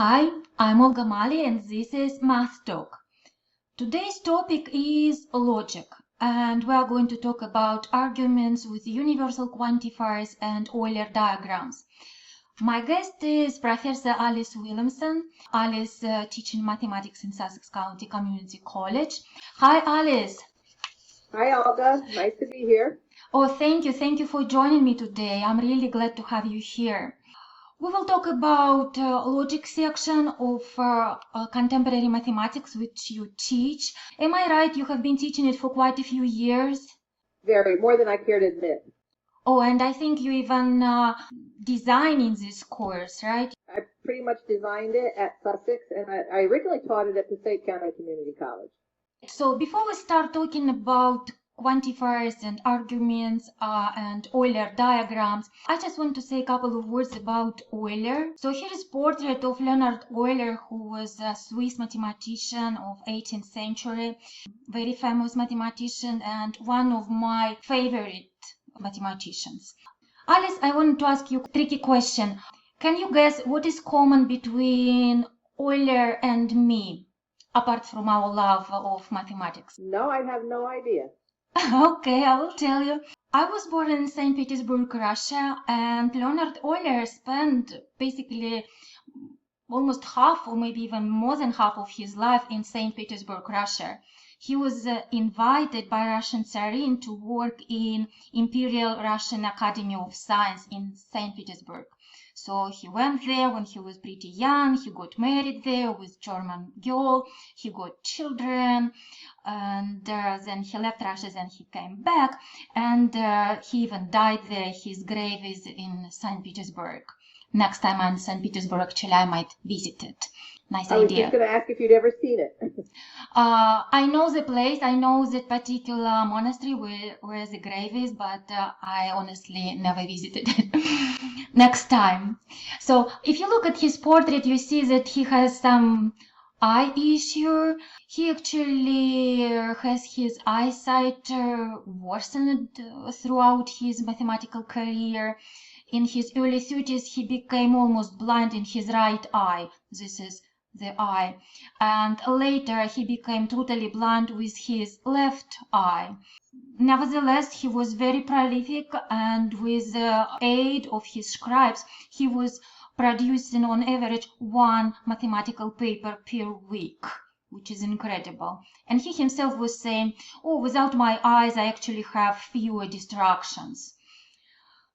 Hi, I'm Olga Mali and this is Math Talk. Today's topic is logic, and we are going to talk about arguments with universal quantifiers and Euler diagrams. My guest is Professor Alice Williamson. Alice teaching mathematics in Sussex County Community College. Hi, Alice. Hi, Olga. Nice to be here. Oh, thank you. Thank you for joining me today. I'm really glad to have you here. We will talk about logic section of contemporary mathematics, which you teach. Am I right? You have been teaching it for quite a few years. Very, more than I care to admit. Oh, and I think you even designing this course, right? I pretty much designed it at Sussex, and I originally taught it at Passaic County Community College. So before we start talking about quantifiers and arguments and Euler diagrams, I just want to say a couple of words about Euler. So here is a portrait of Leonhard Euler, who was a Swiss mathematician of 18th century, very famous mathematician and one of my favorite mathematicians. Alice, I want to ask you a tricky question. Can you guess what is common between Euler and me? Apart from our love of mathematics? No, I have no idea. Okay, I will tell you. I was born in St. Petersburg, Russia, and Leonhard Euler spent basically almost half or maybe even more than half of his life in St. Petersburg, Russia. He was invited by Russian Tsarin to work in Imperial Russian Academy of Science in St. Petersburg. So he went there when he was pretty young. He got married there with German girl. He got children, and then he left Russia. Then he came back, and he even died there. His grave is in St. Petersburg. Next time I'm in St. Petersburg, actually, I might visit it. Nice I was idea. just going to ask if you'd ever seen it. I know the place. I know that particular monastery where the grave is, but I honestly never visited it. Next time. So if you look at his portrait, you see that he has some eye issue. He actually has his eyesight worsened throughout his mathematical career. In his early 30s, he became almost blind in his right eye. This is the eye. And later, he became totally blind with his left eye. Nevertheless, he was very prolific, and with the aid of his scribes, he was producing on average one mathematical paper per week, which is incredible. And he himself was saying, oh, without my eyes, I actually have fewer distractions.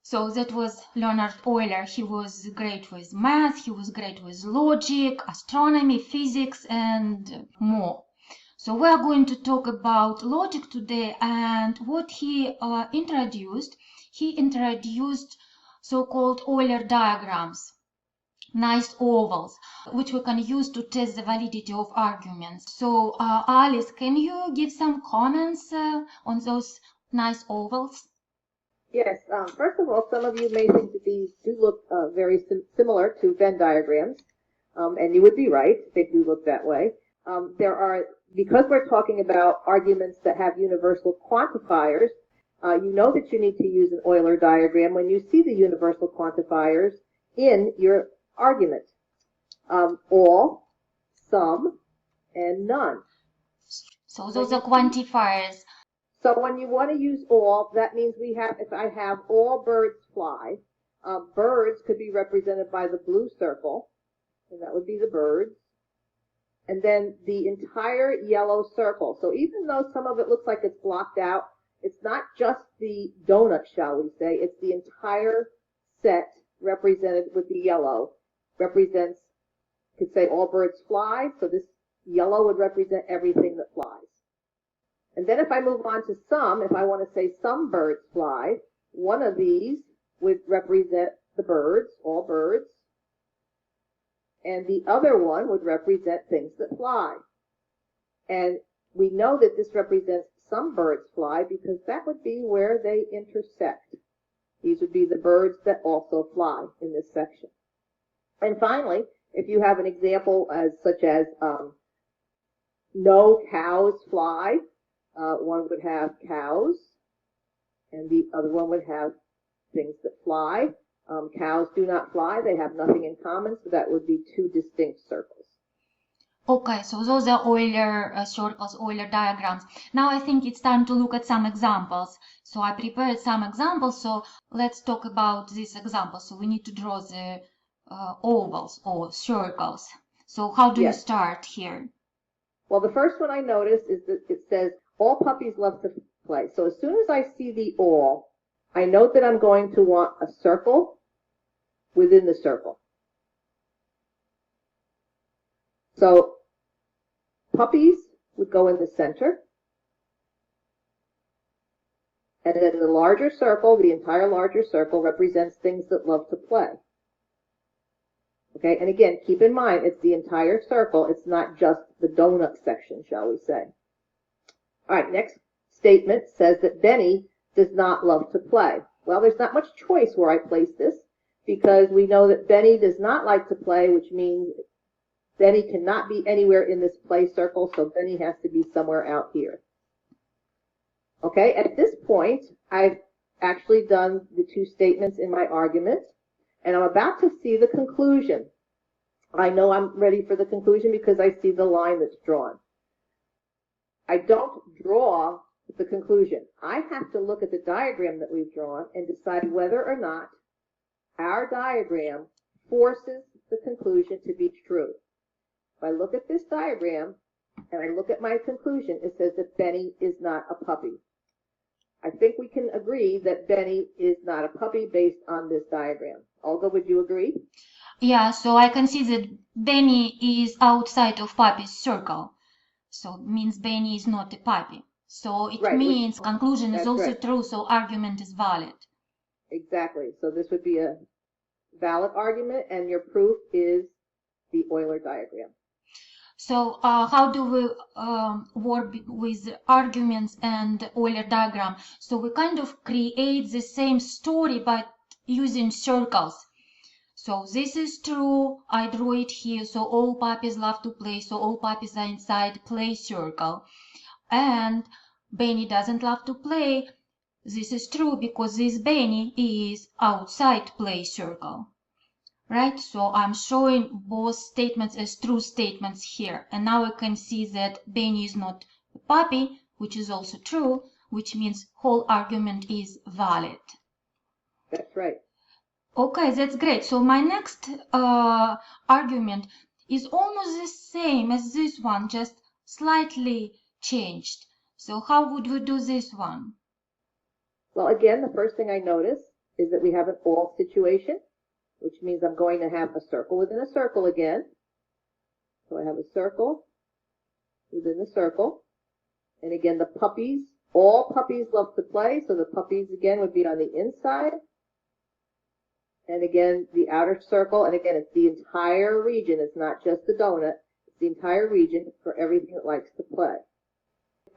So that was Leonhard Euler. He was great with math, he was great with logic, astronomy, physics, and more. So we are going to talk about logic today, and what he introduced. He introduced so-called Euler diagrams, nice ovals, which we can use to test the validity of arguments. So Alice, can you give some comments on those nice ovals? Yes. First of all, some of you may think that these do look very similar to Venn diagrams, and you would be right. They do look that way. Because we're talking about arguments that have universal quantifiers, you know that you need to use an Euler diagram when you see the universal quantifiers in your argument. All, some, and none. So those are quantifiers. So when you want to use all, that means if I have all birds fly, birds could be represented by the blue circle, and that would be the birds. And then the entire yellow circle. So even though some of it looks like it's blocked out, it's not just the donut, shall we say, it's the entire set represented with the yellow. Represents, could say all birds fly, so this yellow would represent everything that flies. And then if I move on to some, if I want to say some birds fly, one of these would represent the birds, all birds, and the other one would represent things that fly. And we know that this represents some birds fly because that would be where they intersect. These would be the birds that also fly in this section. And finally, if you have an example such as no cows fly, one would have cows, and the other one would have things that fly. Cows do not fly. They have nothing in common, so that would be two distinct circles. Okay, so those are Euler circles, Euler diagrams. Now I think it's time to look at some examples. So I prepared some examples, so let's talk about these examples. So we need to draw the ovals or circles. So how do you start here? Well, the first one I noticed is that it says, all puppies love to play. So as soon as I see the all, I note that I'm going to want a circle within the circle. So puppies would go in the center. And then the larger circle, the entire larger circle, represents things that love to play. Okay, and again, keep in mind, it's the entire circle. It's not just the donut section, shall we say. All right, next statement says that Benny does not love to play. Well, there's not much choice where I place this, because we know that Benny does not like to play, which means Benny cannot be anywhere in this play circle, so Benny has to be somewhere out here. Okay, at this point, I've actually done the two statements in my argument, and I'm about to see the conclusion. I know I'm ready for the conclusion because I see the line that's drawn. I don't draw the conclusion. I have to look at the diagram that we've drawn and decide whether or not our diagram forces the conclusion to be true. If I look at this diagram and I look at my conclusion, it says that Benny is not a puppy. I think we can agree that Benny is not a puppy based on this diagram. Olga, would you agree? Yeah, so I can see that Benny is outside of puppy's circle. So it means Benny is not a puppy. So it means conclusion is also true, so argument is valid. Exactly. So this would be a valid argument, and your proof is the Euler diagram. So how do we work with arguments and Euler diagram? So we kind of create the same story but using circles. So this is true, I drew it here, so all puppies love to play, so all puppies are inside play circle. And Benny doesn't love to play, this is true because this Benny is outside play circle. Right, so I'm showing both statements as true statements here. And now we can see that Benny is not a puppy, which is also true, which means whole argument is valid. That's right. Okay, that's great. So my next argument is almost the same as this one, just slightly changed. So how would we do this one? Well, again, the first thing I notice is that we have an all situation, which means I'm going to have a circle within a circle again. So I have a circle within the circle. And again, the puppies, all puppies love to play, so the puppies again would be on the inside. And again, the outer circle, and again, it's the entire region. It's not just the donut. It's the entire region for everything that likes to play.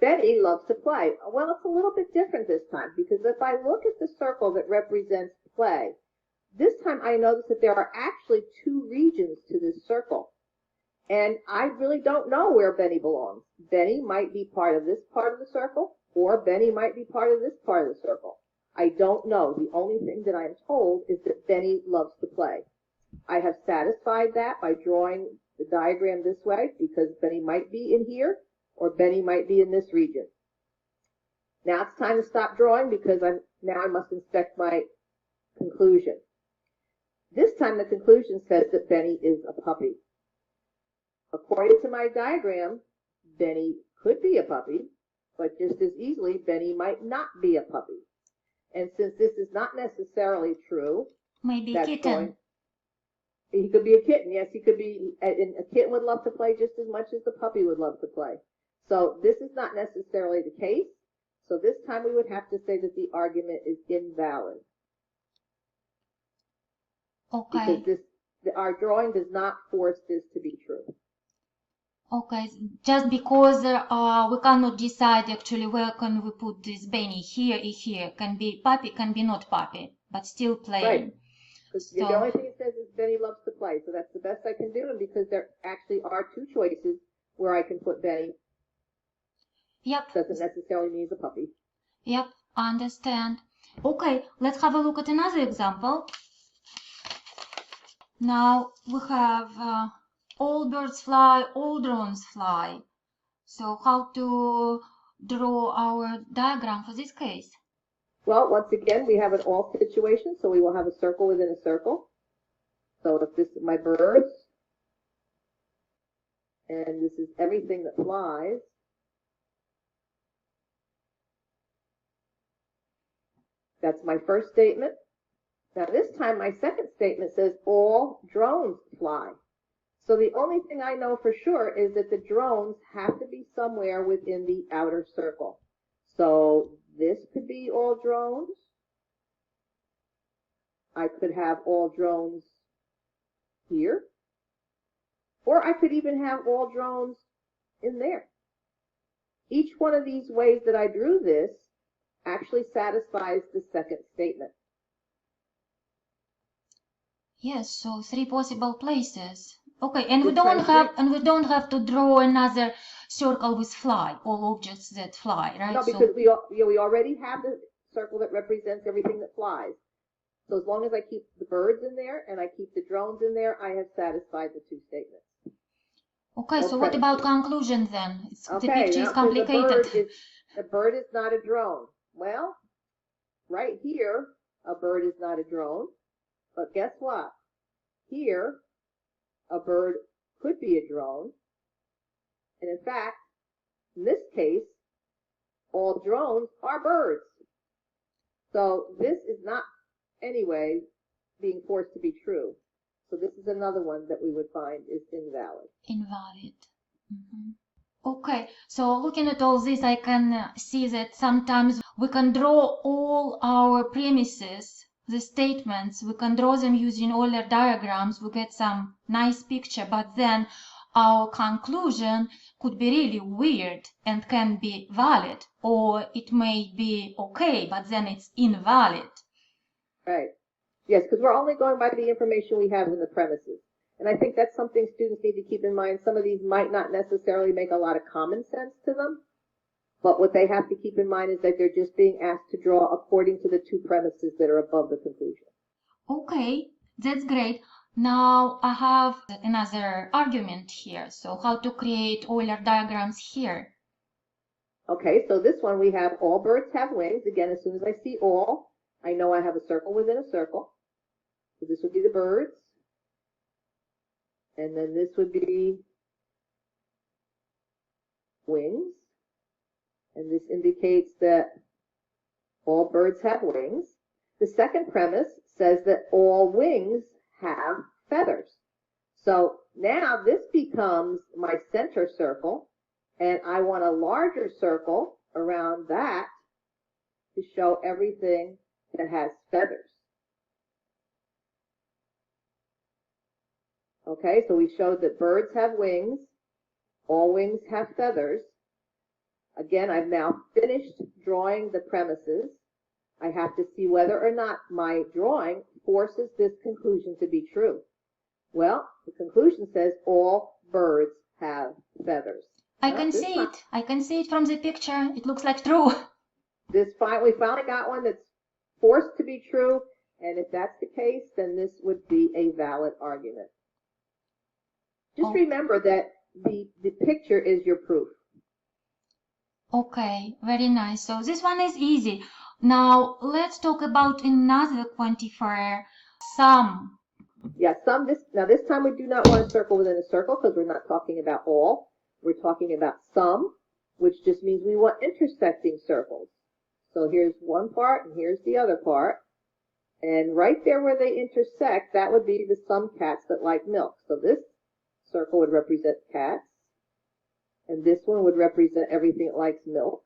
Benny loves to play. Well, it's a little bit different this time, because if I look at the circle that represents play, this time I notice that there are actually two regions to this circle. And I really don't know where Benny belongs. Benny might be part of this part of the circle, or Benny might be part of this part of the circle. I don't know. The only thing that I'm told is that Benny loves to play. I have satisfied that by drawing the diagram this way, because Benny might be in here, or Benny might be in this region. Now it's time to stop drawing, because now I must inspect my conclusion. This time the conclusion says that Benny is a puppy. According to my diagram, Benny could be a puppy, but just as easily Benny might not be a puppy. And since this is not necessarily true, maybe a kitten. He could be a kitten. Yes, he could be. And a kitten would love to play just as much as the puppy would love to play. So this is not necessarily the case. So this time we would have to say that the argument is invalid. Okay. Because our drawing does not force this to be true. Okay, just because we cannot decide actually where can we put this Benny, here, here, can be puppy, can be not puppy, but still playing. Right. So, the only thing it says is Benny loves to play, so that's the best I can do, and because there actually are two choices where I can put Benny. Yep. Doesn't necessarily mean he's a puppy. Yep, I understand. Okay, let's have a look at another example. Now we have all birds fly, all drones fly. So how to draw our diagram for this case? Well, once again, we have an all situation, so we will have a circle within a circle. So if this is my birds, and this is everything that flies, that's my first statement. Now this time my second statement says all drones fly. So the only thing I know for sure is that the drones have to be somewhere within the outer circle. So this could be all drones. I could have all drones here. Or I could even have all drones in there. Each one of these ways that I drew this actually satisfies the second statement. Yes, so 3 possible places. Okay, and we don't have to draw another circle with fly, all objects that fly, right? No, because we already have the circle that represents everything that flies. So as long as I keep the birds in there and I keep the drones in there, I have satisfied the two statements. Okay, so what about conclusion then? The picture is complicated. The bird is not a drone. Well, right here, a bird is not a drone. But guess what? Here, a bird could be a drone. And in fact, in this case, all drones are birds. So this is not, anyway, being forced to be true. So this is another one that we would find is invalid. Invalid. Mm-hmm. Okay, so looking at all this, I can see that sometimes we can draw all our premises, the statements, we can draw them using Euler diagrams, we get some nice picture, but then our conclusion could be really weird and can be valid, or it may be okay, but then it's invalid. Right. Yes, because we're only going by the information we have in the premises. And I think that's something students need to keep in mind. Some of these might not necessarily make a lot of common sense to them, but what they have to keep in mind is that they're just being asked to draw according to the two premises that are above the conclusion. Okay, that's great. Now I have another argument here. So how to create Euler diagrams here? Okay, so this one we have all birds have wings. Again, as soon as I see all, I know I have a circle within a circle. So this would be the birds. And then this would be wings. And this indicates that all birds have wings. The second premise says that all wings have feathers. So now this becomes my center circle, and I want a larger circle around that to show everything that has feathers. Okay, so we showed that birds have wings, all wings have feathers. Again, I've now finished drawing the premises. I have to see whether or not my drawing forces this conclusion to be true. Well, the conclusion says all birds have feathers. I can see it. I can see it from the picture. It looks like true. We finally got one that's forced to be true, and if that's the case, then this would be a valid argument. Just remember that the picture is your proof. Okay, very nice. So this one is easy. Now let's talk about another quantifier, sum. Yeah, sum. This time we do not want a circle within a circle because we're not talking about all. We're talking about sum, which just means we want intersecting circles. So here's one part and here's the other part. And right there where they intersect, that would be the sum cats that like milk. So this circle would represent cats. And this one would represent everything that likes milk.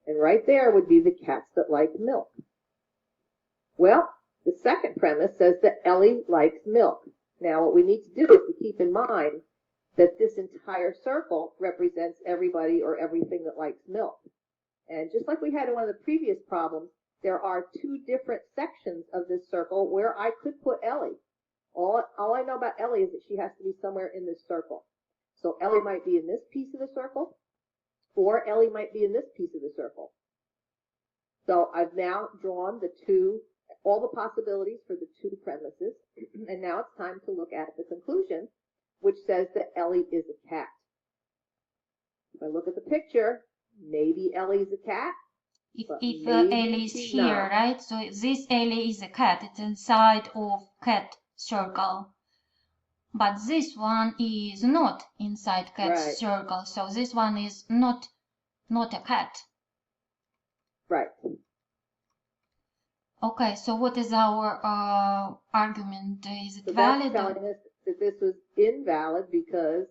And right there would be the cats that like milk. Well, the second premise says that Ellie likes milk. Now, what we need to do is to keep in mind that this entire circle represents everybody or everything that likes milk. And just like we had in one of the previous problems, there are two different sections of this circle where I could put Ellie. All I know about Ellie is that she has to be somewhere in this circle. So Ellie might be in this piece of the circle, or Ellie might be in this piece of the circle. So I've now drawn the two all the possibilities for the two premises. And now it's time to look at the conclusion, which says that Ellie is a cat. If I look at the picture, maybe Ellie's a cat. If Ellie is here, not. right? So this Ellie is a cat. It's inside of cat circle. But this one is not inside cat circle. So this one is not a cat. Right. Okay, so what is our argument? Is it so valid? That's telling us that this was invalid because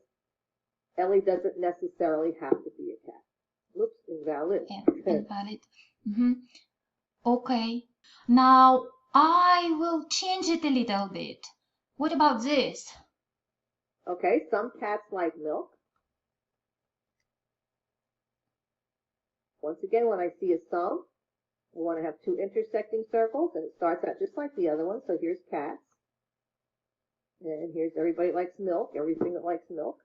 Ellie doesn't necessarily have to be a cat. Whoops, invalid. Yeah, invalid. Okay, now I will change it a little bit. What about this? Okay, some cats like milk. Once again, when I see a sum, we want to have two intersecting circles, and it starts out just like the other one. So here's cats. And here's everybody likes milk, everything that likes milk.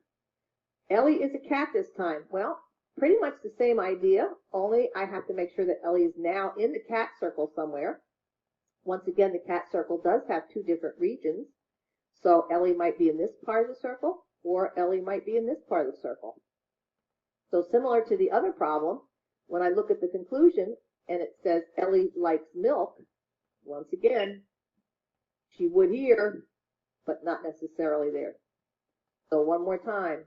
Ellie is a cat this time. Well, pretty much the same idea, only I have to make sure that Ellie is now in the cat circle somewhere. Once again, the cat circle does have two different regions. So Ellie might be in this part of the circle, or Ellie might be in this part of the circle. So similar to the other problem, when I look at the conclusion and it says Ellie likes milk, once again, she would here, but not necessarily there. So one more time,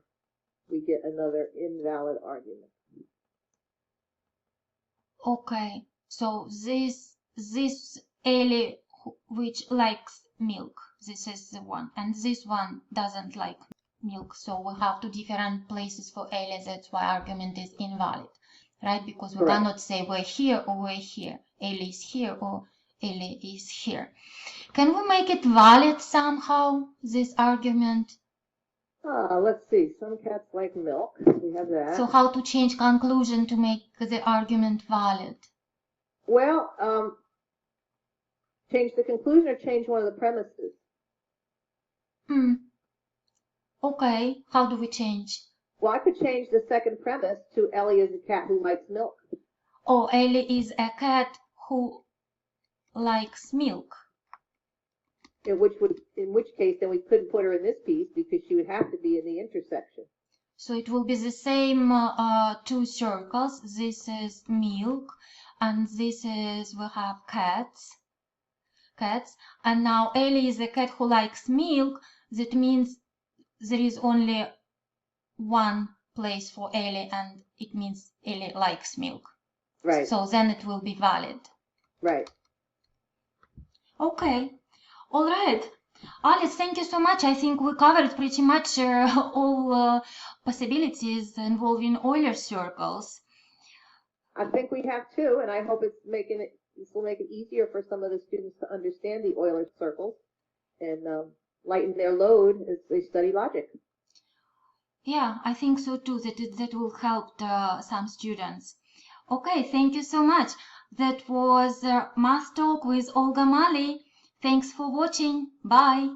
we get another invalid argument. Okay, so this Ellie which likes milk, this is the one, and this one doesn't like milk, so we have two different places for Ellie. That's why argument is invalid, right? Because we cannot say we're here or we're here. Ellie is here or Ellie is here. Can we make it valid somehow, this argument? Let's see. Some cats like milk. We have that. So how to change conclusion to make the argument valid? Well, change the conclusion or change one of the premises? Okay, how do we change? Well, I could change the second premise to Ellie is a cat who likes milk. Oh, Ellie is a cat who likes milk. In which case, then we couldn't put her in this piece because she would have to be in the intersection. So it will be the same two circles. This is milk, and this is, we have cats. And now Ellie is a cat who likes milk. That means there is only one place for Ellie, and it means Ellie likes milk. Right. So then it will be valid. Right. Okay. All right. Alice, thank you so much. I think we covered pretty much all possibilities involving Euler circles. I think we have too, and I hope this will make it easier for some of the students to understand the Euler circles and lighten their load as they study logic. Yeah, I think so too, that will help some students. Okay, thank you so much. That was Math Talk with Olga Mali. Thanks for watching. Bye.